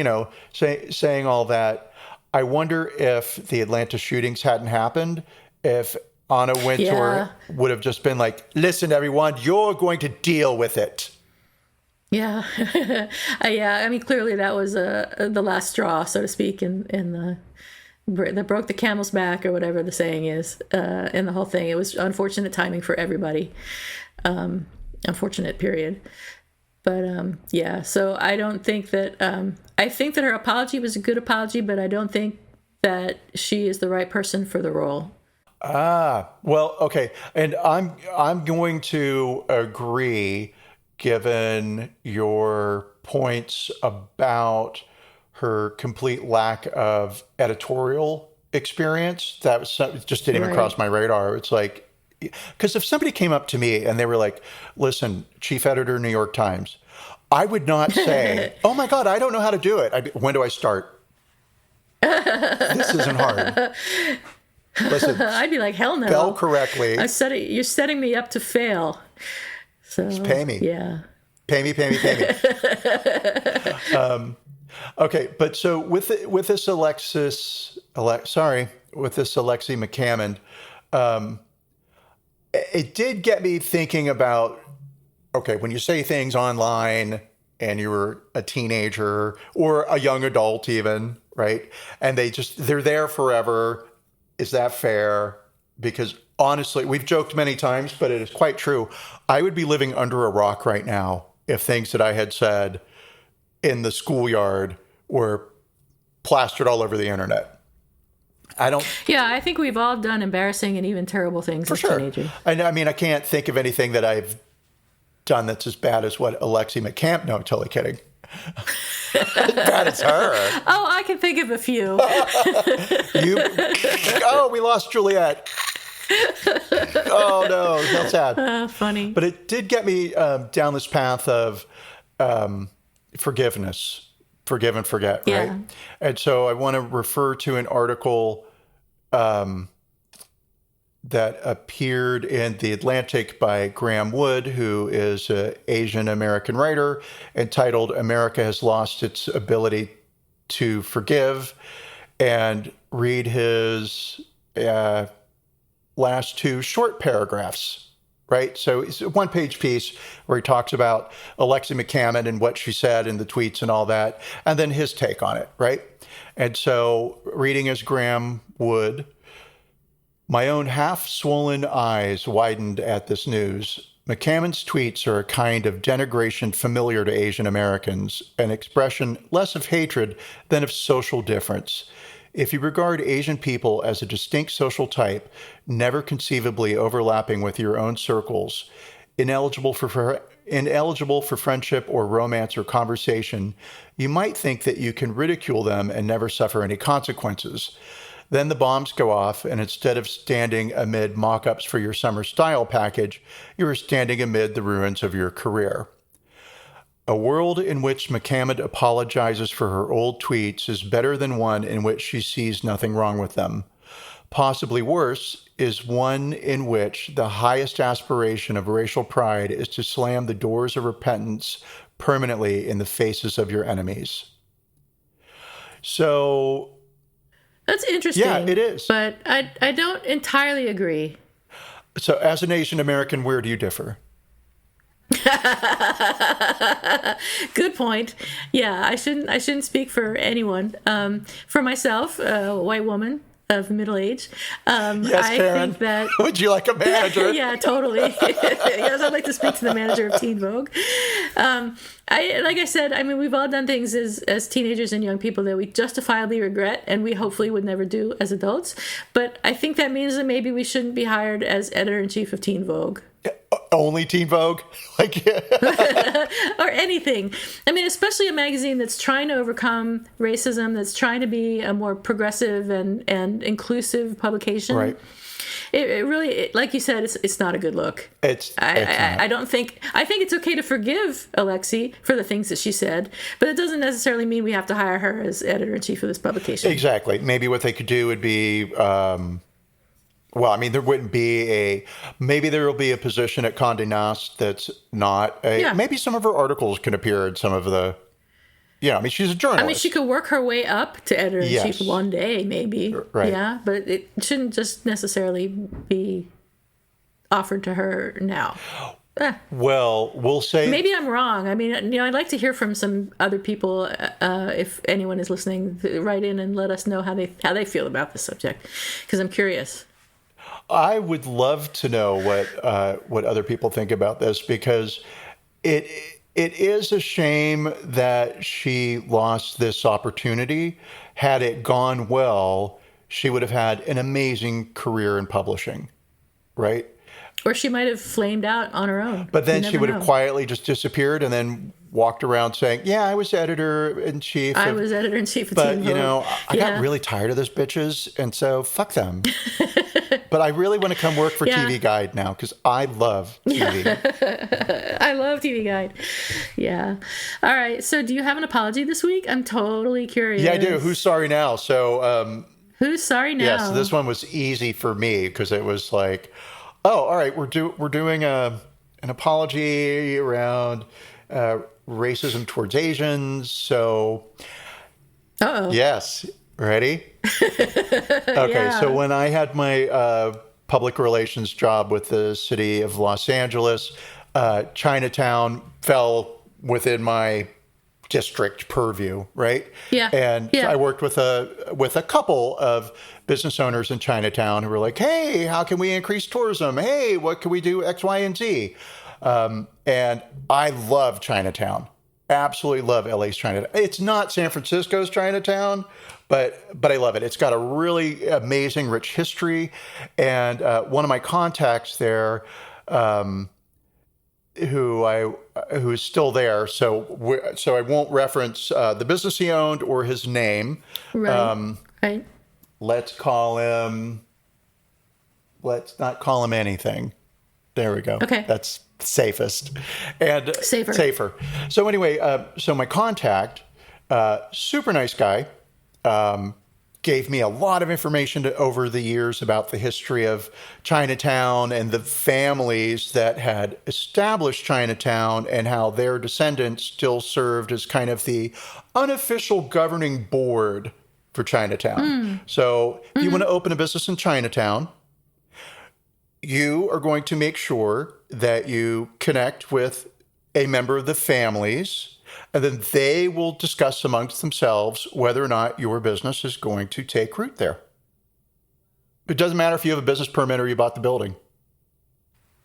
saying all that, I wonder if the Atlanta shootings hadn't happened, if Anna Wintour would have just been like, listen, everyone, you're going to deal with it. Yeah. Yeah. I mean, clearly that was the last straw, so to speak, in that broke the camel's back, or whatever the saying is, in the whole thing. It was unfortunate timing for everybody. Unfortunate period. But yeah, so I don't think that, I think that her apology was a good apology, but I don't think that she is the right person for the role. Well, okay. And I'm going to agree, given your points about her complete lack of editorial experience. That was just didn't even cross my radar. It's like, because if somebody came up to me and they were like, listen, chief editor, New York Times, I would not say, oh my God, I don't know how to do it. When do I start? This isn't hard. Listen, I'd be like, hell no. Spell correctly. You're setting me up to fail. So just pay me. Yeah. Pay me. Okay, but so with this Alexi McCammond, it did get me thinking about, okay, when you say things online and you're a teenager or a young adult even, right? And they're there forever. Is that fair? Because honestly, we've joked many times, but it is quite true. I would be living under a rock right now if things that I had said in the schoolyard were plastered all over the internet. Yeah, I think we've all done embarrassing and even terrible things as teenagers. I mean, I can't think of anything that I've done that's as bad as what Alexi McCammond. No, I'm totally kidding. Bad as her. Oh, I can think of a few. We lost Juliet. Oh no, that's sad. Funny. But it did get me down this path of forgiveness, forgive and forget, right? And so I want to refer to an article that appeared in The Atlantic by Graham Wood, who is an Asian American writer, entitled "America Has Lost Its Ability to Forgive," and read his last two short paragraphs. Right. So it's a one-page piece where he talks about Alexi McCammond and what she said in the tweets and all that, and then his take on it. Right. And so reading as Graham Wood, my own half-swollen eyes widened at this news. McCammond's tweets are a kind of denigration familiar to Asian Americans, an expression less of hatred than of social difference. If you regard Asian people as a distinct social type, never conceivably overlapping with your own circles, ineligible for friendship or romance or conversation, you might think that you can ridicule them and never suffer any consequences. Then the bombs go off, and instead of standing amid mock-ups for your summer style package, you are standing amid the ruins of your career. A world in which McCammond apologizes for her old tweets is better than one in which she sees nothing wrong with them. Possibly worse is one in which the highest aspiration of racial pride is to slam the doors of repentance permanently in the faces of your enemies. So that's interesting. Yeah, it is. But I don't entirely agree. So as an Asian American, where do you differ? Good point. Yeah, I shouldn't speak for anyone. For myself, a white woman of middle age, yes, I Karen. think that would you like a manager? Yeah, totally. Yes, I'd like to speak to the manager of Teen Vogue. Like I said, I mean, we've all done things as teenagers and young people that we justifiably regret, and we hopefully would never do as adults. But I think that means that maybe we shouldn't be hired as editor-in-chief of Teen Vogue. Only Teen Vogue? Or anything. I mean, especially a magazine that's trying to overcome racism, that's trying to be a more progressive and inclusive publication. Right. It really, like you said, it's not a good look. I think it's okay to forgive Alexi for the things that she said, but it doesn't necessarily mean we have to hire her as editor-in-chief of this publication. Exactly. Maybe what they could do would be Well, I mean, there wouldn't be maybe there will be a position at Condé Nast that's not Yeah. maybe some of her articles can appear in some of the, I mean, she's a journalist. I mean, she could work her way up to editor-in-chief Yes. one day, maybe. Right. Yeah, but it shouldn't just necessarily be offered to her now. Well, we'll say Maybe I'm wrong. I mean, I'd like to hear from some other people. If anyone is listening, write in and let us know how they feel about this subject, because I'm curious. I would love to know what other people think about this, because it is a shame that she lost this opportunity. Had it gone well, she would have had an amazing career in publishing, right? Or she might have flamed out on her own. But then You she would never have know. quietly just disappeared and then walked around saying, "Yeah, I was editor-in-chief. I was editor-in-chief of But, Teen Vogue. I got really tired of those bitches, and so fuck them." But I really want to come work for Yeah. TV Guide now, because I love TV. I love TV Guide. Yeah. All right. So do you have an apology this week? I'm totally curious. Yeah, I do. Who's sorry now? So, Who's sorry now? yeah, so this one was easy for me, because it was like, oh, all right, we're doing an apology around racism towards Asians. So, Uh-oh. yes, ready? Okay, Yeah. so when I had my public relations job with the city of Los Angeles, Chinatown fell within my district purview, right? Yeah. And Yeah. I worked with a couple of business owners in Chinatown who were like, "Hey, how can we increase tourism? Hey, what can we do X, Y, and Z?" And I love Chinatown. Absolutely love LA's Chinatown. It's not San Francisco's Chinatown, but I love it. It's got a really amazing, rich history. And one of my contacts there, who is still there, so I won't reference the business he owned or his name. Right. Right. Let's not call him anything. There we go. Okay. That's safest and Safer. So anyway, so my contact, super nice guy, gave me a lot of information over the years about the history of Chinatown and the families that had established Chinatown and how their descendants still served as kind of the unofficial governing board for Chinatown. So if you want to open a business in Chinatown, you are going to make sure that you connect with a member of the families, and then they will discuss amongst themselves whether or not your business is going to take root there. It doesn't matter if you have a business permit or you bought the building,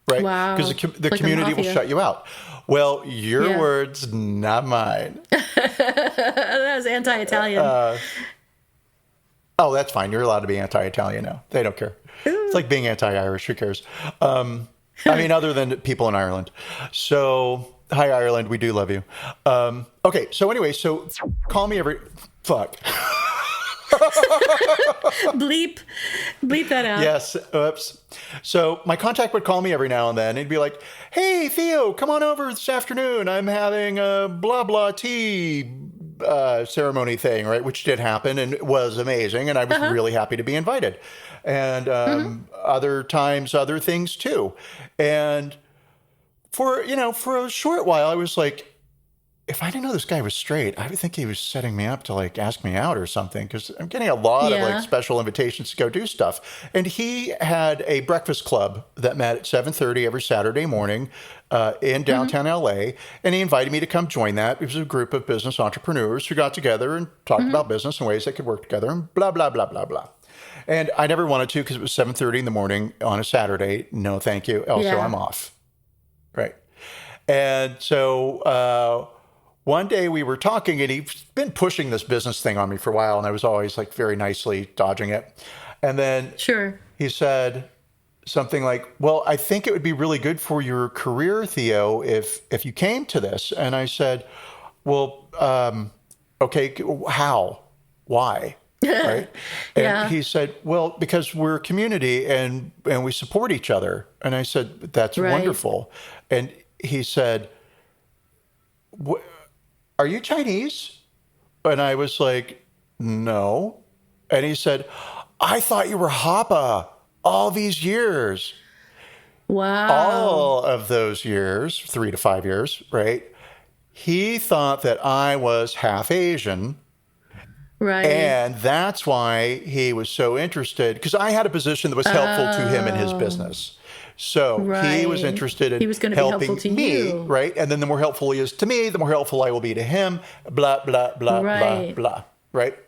right? Wow. Because the Like a community will mafia. shut you out. Well, your Yeah. words, not mine. That was anti-Italian. Oh, that's fine. You're allowed to be anti-Italian now. They don't care. It's like being anti-Irish. Who cares? I mean, other than people in Ireland. So, hi, Ireland. We do love you. Okay. So anyway, so call me every... Fuck. Bleep that out. Yes. Oops. So my contact would call me every now and then. He'd be like, "Hey, Theo, come on over this afternoon. I'm having a blah, blah tea ceremony thing," right? Which did happen and it was amazing. And I was really happy to be invited. And other times, other things too. And for a short while, I was like, if I didn't know this guy was straight, I would think he was setting me up to like ask me out or something, because I'm getting a lot of like special invitations to go do stuff. And he had a breakfast club that met at 7:30 every Saturday morning in downtown LA. And he invited me to come join that. It was a group of business entrepreneurs who got together and talked about business and ways they could work together and blah, blah, blah, blah, blah. And I never wanted to, because it was 7:30 in the morning on a Saturday. No, thank you. Also, I'm off. Right. And so one day we were talking, and he's been pushing this business thing on me for a while, and I was always like very nicely dodging it. And then he said something like, "Well, I think it would be really good for your career, Theo, if you came to this." And I said, "Well, okay, how? Why?" Right? And he said, "Well, because we're a community and we support each other." And I said, "That's wonderful." And he said, "Are you Chinese?" And I was like, "No." And he said, "I thought you were Hapa." all these years. Wow. All of those years, 3 to 5 years, right? He thought that I was half Asian. Right. And that's why he was so interested, because I had a position that was helpful to him in his business. So he was interested in helping me, right? And then the more helpful he is to me, the more helpful I will be to him, blah, blah, blah, blah, blah, right?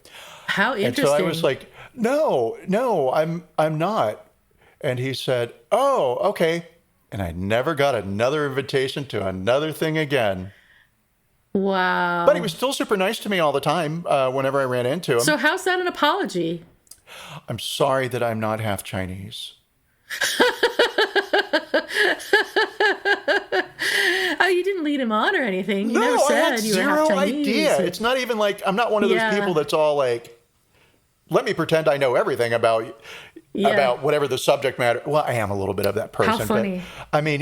How interesting. And so I was like, no, I'm not. And he said, oh, okay. And I never got another invitation to another thing again. Wow. But he was still super nice to me all the time whenever I ran into him. So how's that an apology? I'm sorry that I'm not half Chinese. Oh, you didn't lead him on or anything. You never I said had you were half zero Chinese. idea. It's not even like, I'm not one of those people that's all like, let me pretend I know everything about whatever the subject matter. Well, I am a little bit of that person. How funny. But, I mean,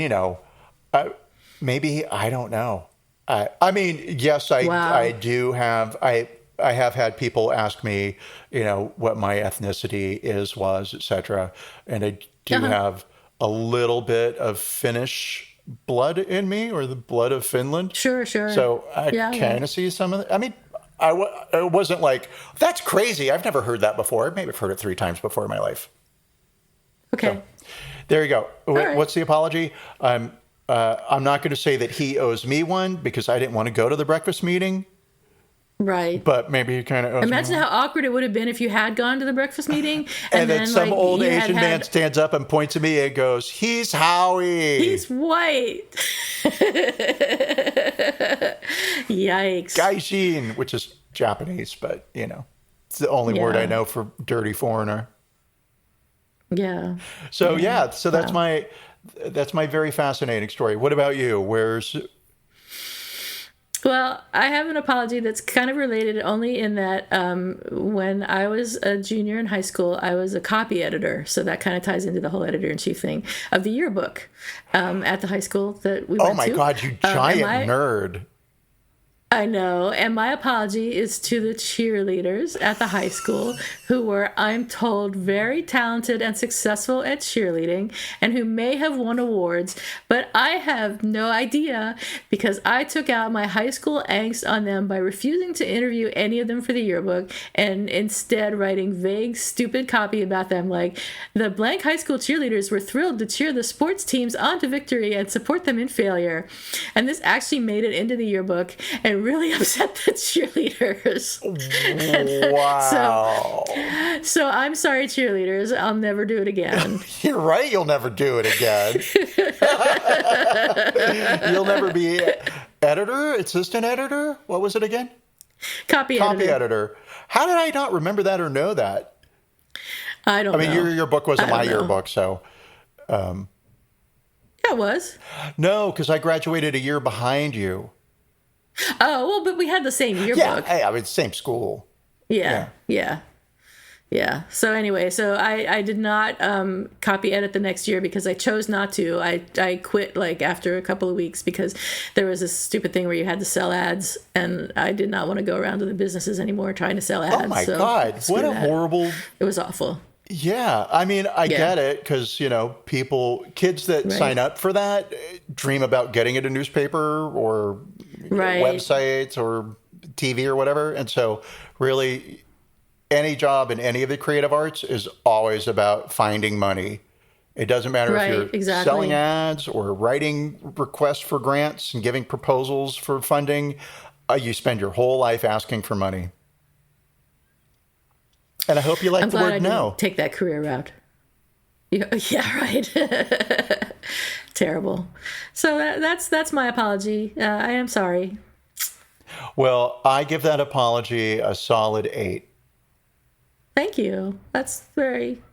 maybe, I don't know. I mean, yes, I do have, I have had people ask me, what my ethnicity was, etc. And I do have a little bit of Finnish blood in me, or the blood of Finland. Sure. So I kind of see some of it. I mean, I wasn't like, that's crazy. I've never heard that before. Maybe I've heard it 3 times before in my life. Okay. So, there you go. Right. What's the apology? I'm not going to say that he owes me one, because I didn't want to go to the breakfast meeting. Right. But maybe he kind of owes Imagine me how awkward it would have been if you had gone to the breakfast meeting. and then some old Asian man stands up and points at me and goes, he's Howie. He's white. Yikes. Gaijin, which is Japanese, but, it's the only word I know for dirty foreigner. Yeah. So, so that's my very fascinating story. What about you? Well, I have an apology that's kind of related, only in that when I was a junior in high school, I was a copy editor. So that kind of ties into the whole editor-in-chief thing of the yearbook at the high school that we went to. Oh my God, you giant nerd. I know. And my apology is to the cheerleaders at the high school who were, I'm told, very talented and successful at cheerleading and who may have won awards, but I have no idea because I took out my high school angst on them by refusing to interview any of them for the yearbook and instead writing vague, stupid copy about them like, the blank high school cheerleaders were thrilled to cheer the sports teams on to victory and support them in failure. And this actually made it into the yearbook and really upset the cheerleaders. Wow. So I'm sorry, cheerleaders. I'll never do it again. You're right. You'll never do it again. You'll never be editor, assistant editor. What was it again? Copy editor. How did I not remember that or know that? I don't know. I mean, your book wasn't my yearbook, so. Yeah, it was. No, because I graduated a year behind you. Oh, well, but we had the same yearbook. Yeah, I mean, same school. Yeah. So anyway, I did not copy edit the next year because I chose not to. I quit like after a couple of weeks because there was this stupid thing where you had to sell ads, and I did not want to go around to the businesses anymore trying to sell ads. Oh my God, what a horrible... It was awful. Yeah, I mean, I get it because, kids that sign up for that dream about getting it in a newspaper or websites or TV or whatever. And so really any job in any of the creative arts is always about finding money. It doesn't matter if you're selling ads or writing requests for grants and giving proposals for funding. You spend your whole life asking for money. And I hope you like the word no. Take that career route. Yeah, right. Terrible. So that's my apology. I am sorry. Well, I give that apology a solid 8. Thank you. That's very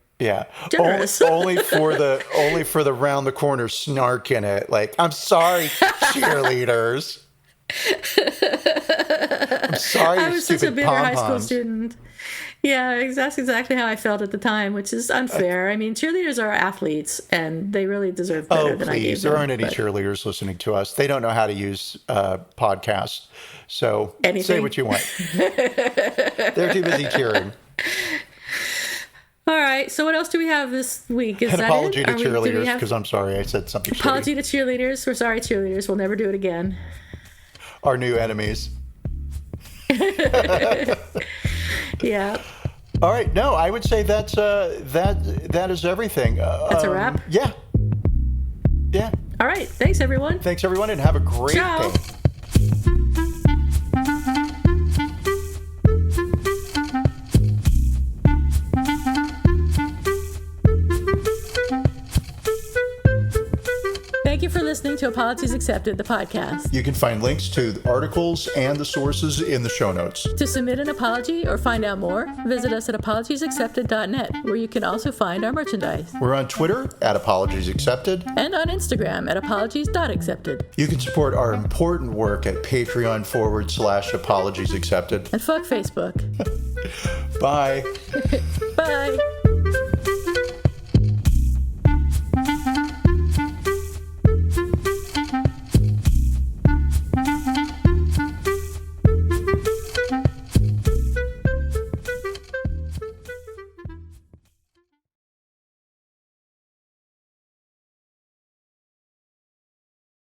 generous. Only for the round the corner snark in it. Like, I'm sorry, cheerleaders. I'm sorry, I was such a bitter high school student. Yeah, that's exactly how I felt at the time, which is unfair. I mean, cheerleaders are athletes, and they really deserve better than I gave them. There aren't any cheerleaders listening to us. They don't know how to use podcasts. So say what you want. They're too busy cheering. All right. right. So what else do we have this week? Is An that apology it? to cheerleaders, because I'm sorry I said something apology shitty. to cheerleaders. We're sorry, cheerleaders. We'll never do it again. Our new enemies. Yeah. All right. No, I would say that is everything. That's a wrap? Yeah. Yeah. All right. Thanks, everyone. Thanks, everyone, and have a great Ciao. day. Thank you for listening to Apologies Accepted, the podcast. You can find links to the articles and the sources in the show notes. To submit an apology or find out more, visit us at apologiesaccepted.net, where you can also find our merchandise. We're on Twitter at Apologies Accepted. And on Instagram at apologies.accepted. You can support our important work at Patreon.com/Apologies Accepted. And fuck Facebook. Bye. Bye.